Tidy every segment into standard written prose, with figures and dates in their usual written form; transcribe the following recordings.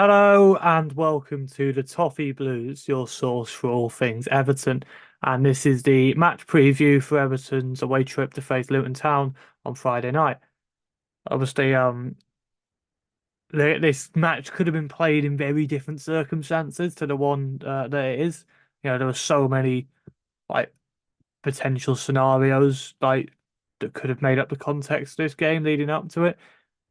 Hello and welcome to the Toffee Blues, your source for all things Everton. And this is the match preview for Everton's away trip to face Luton Town on Friday night. Obviously, this match could have been played in very different circumstances to the one that it is. There were so many like potential scenarios that could have made up the context of this game leading up to it.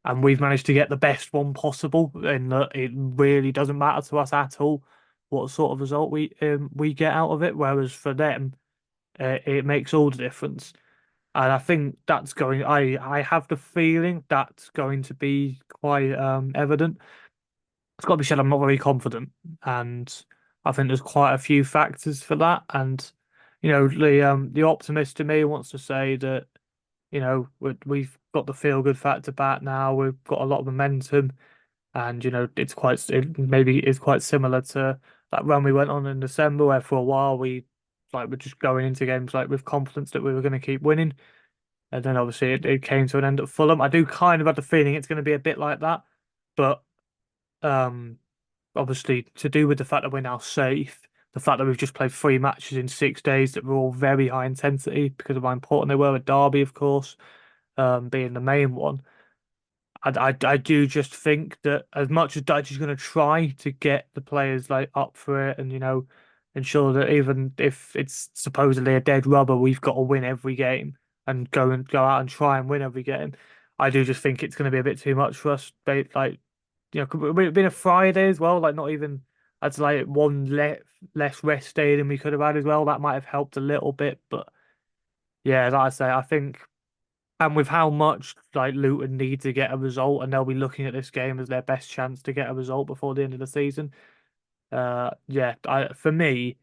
And we've managed to get the best one possible in that it really doesn't matter to us at all what sort of result we get out of it. Whereas for them, it makes all the difference. And I think that's going. I have the feeling that's going to be quite evident. It's got to be said, I'm not very confident, and I think there's quite a few factors for that. And the optimist in me wants to say that we've got the feel good factor back now. We've got a lot of momentum, and maybe it's quite similar to that run we went on in December, where for a while we were just going into games with confidence that we were going to keep winning, and then obviously it came to an end at Fulham. I do kind of have the feeling it's going to be a bit like that, but um, obviously to do with the fact that we're now safe. The fact that we've just played 3 matches in 6 days that were all very high intensity because of how important they were. At Derby, of course, being the main one. I do just think that as much as Dutch is going to try to get the players up for it and ensure that even if it's supposedly a dead rubber, we've got to win every game and go out and try and win every game. I do just think it's going to be a bit too much for us. Could it been a Friday as well? Like not even I'd say like one less rest day than we could have had as well. That might have helped a little bit, but yeah, like I say, I think. And with how much Luton need to get a result, and they'll be looking at this game as their best chance to get a result before the end of the season. Yeah, for me,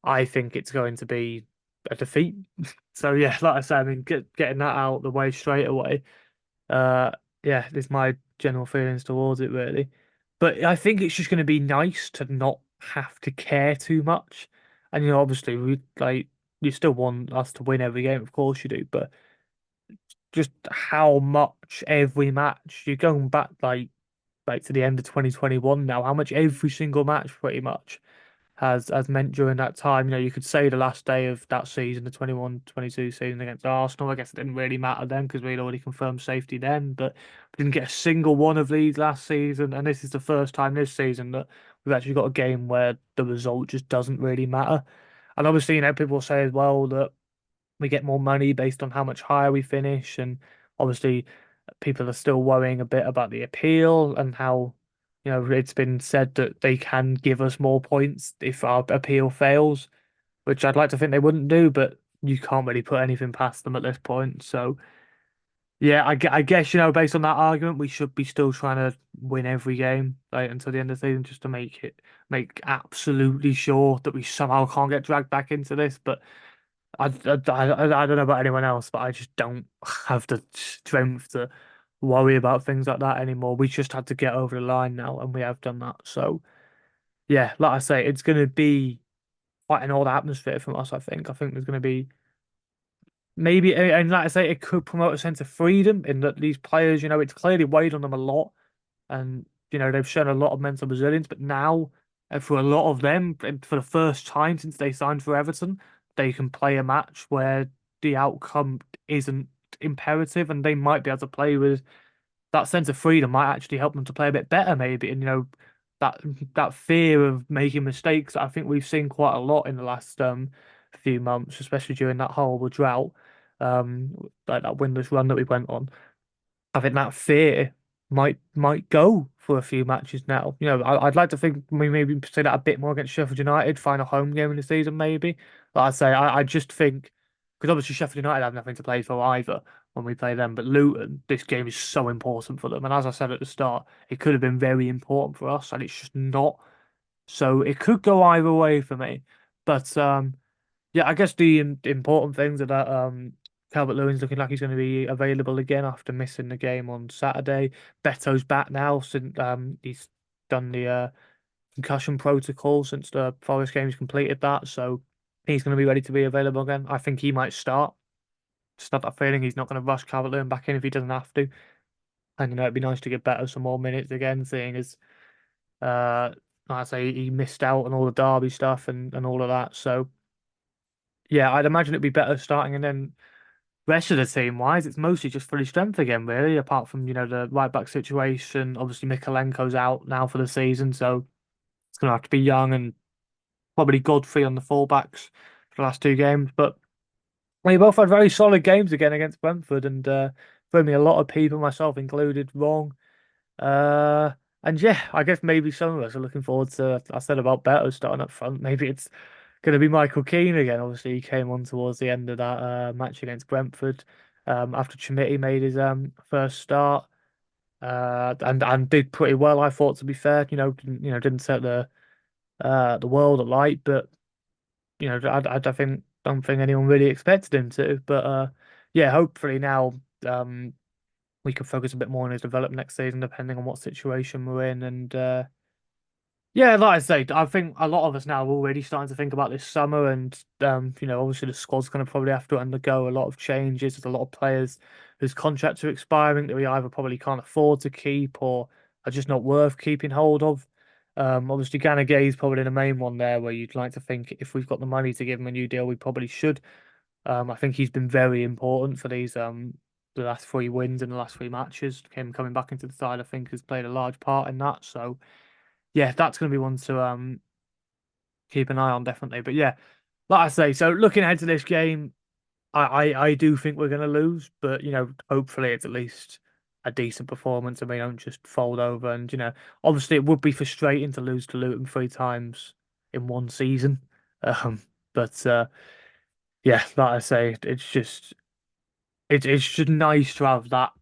I think it's going to be a defeat. So yeah, like I said, I mean, getting that out the way straight away. Uh, yeah, is my general feelings towards it really. But I think it's just going to be nice to not have to care too much. And obviously, you still want us to win every game, of course you do, but just how much every match you're going back to the end of 2021 now, how much every single match pretty much has meant during that time. You could say the last day of that season, the 21-22 season against Arsenal, I guess it didn't really matter then because we'd already confirmed safety then, but we didn't get a single one of these last season, and this is the first time this season that we've actually got a game where the result just doesn't really matter. And obviously, people say as well that we get more money based on how much higher we finish. And obviously, people are still worrying a bit about the appeal and how, it's been said that they can give us more points if our appeal fails, which I'd like to think they wouldn't do, but you can't really put anything past them at this point. So, yeah, I guess, based on that argument, we should be still trying to win every game until the end of the season just to make absolutely sure that we somehow can't get dragged back into this. But I don't know about anyone else, but I just don't have the strength to worry about things like that anymore. We just had to get over the line now, and we have done that. So, yeah, like I say, it's going to be quite an odd atmosphere from us, I think. I think there's going to be maybe, and like I say, it could promote a sense of freedom in that these players, it's clearly weighed on them a lot, and they've shown a lot of mental resilience. But now, for a lot of them, and for the first time since they signed for Everton, they can play a match where the outcome isn't imperative, and they might be able to play with that sense of freedom. Might actually help them to play a bit better, maybe. And that that fear of making mistakes, I think we've seen quite a lot in the last few months, especially during that horrible drought, like that windless run that we went on. I think that fear might go for a few matches now. I'd like to think we maybe say that a bit more against Sheffield United, find a home game in the season, maybe. But I'd say I just think because obviously Sheffield United have nothing to play for either when we play them. But Luton, this game is so important for them. And as I said at the start, it could have been very important for us, and it's just not. So it could go either way for me. But yeah, I guess the important things are that Calvert-Lewin's looking like he's going to be available again after missing the game on Saturday. Beto's back now since he's done the concussion protocol since the Forest game. He's completed that, so he's going to be ready to be available again. I think he might start. Just have that feeling he's not going to rush Calvert-Lewin back in if he doesn't have to. And it'd be nice to give Beto some more minutes again, seeing as Uh, like I say, he missed out on all the Derby stuff and all of that. So yeah, I'd imagine it'd be better starting, and then rest of the team wise, it's mostly just fully strength again, really. Apart from the right back situation, obviously Mikalenko's out now for the season, so it's gonna have to be Young and probably Godfrey on the fullbacks for the last two games. But we both had very solid games again against Brentford, and for me, a lot of people, myself included, wrong. Uh, and yeah, I guess maybe some of us are looking forward to. I said about Beto starting up front. Maybe it's going to be Michael Keane again. Obviously, he came on towards the end of that match against Brentford after Chimiti made his first start and did pretty well. I thought, to be fair, didn't set the world alight, but I don't think anyone really expected him to. But yeah, hopefully now we can focus a bit more on his development next season, depending on what situation we're in. And yeah, like I say, I think a lot of us now are already starting to think about this summer, and obviously the squad's going to probably have to undergo a lot of changes. There's a lot of players whose contracts are expiring that we either probably can't afford to keep or are just not worth keeping hold of. Obviously, Gana Gay is probably the main one there, where you'd like to think if we've got the money to give him a new deal, we probably should. I think he's been very important for these the last three wins in the last three matches. Him coming back into the side, I think, has played a large part in that. So yeah, that's going to be one to keep an eye on definitely. But yeah, like I say, so looking ahead to this game, I do think we're going to lose, but hopefully it's at least a decent performance and we don't just fold over. And obviously it would be frustrating to lose to Luton three times in one season. Um, but yeah, like I say, it's just nice to have that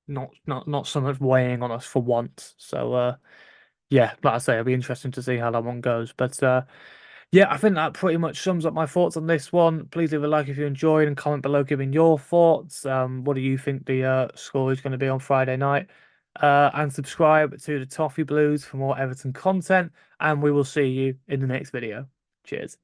not so much weighing on us for once. So yeah, like I say, it'll be interesting to see how that one goes. But yeah, I think that pretty much sums up my thoughts on this one. Please leave a like if you enjoyed and comment below giving your thoughts. What do you think the score is going to be on Friday night? And subscribe to the Toffee Blues for more Everton content. And we will see you in the next video. Cheers.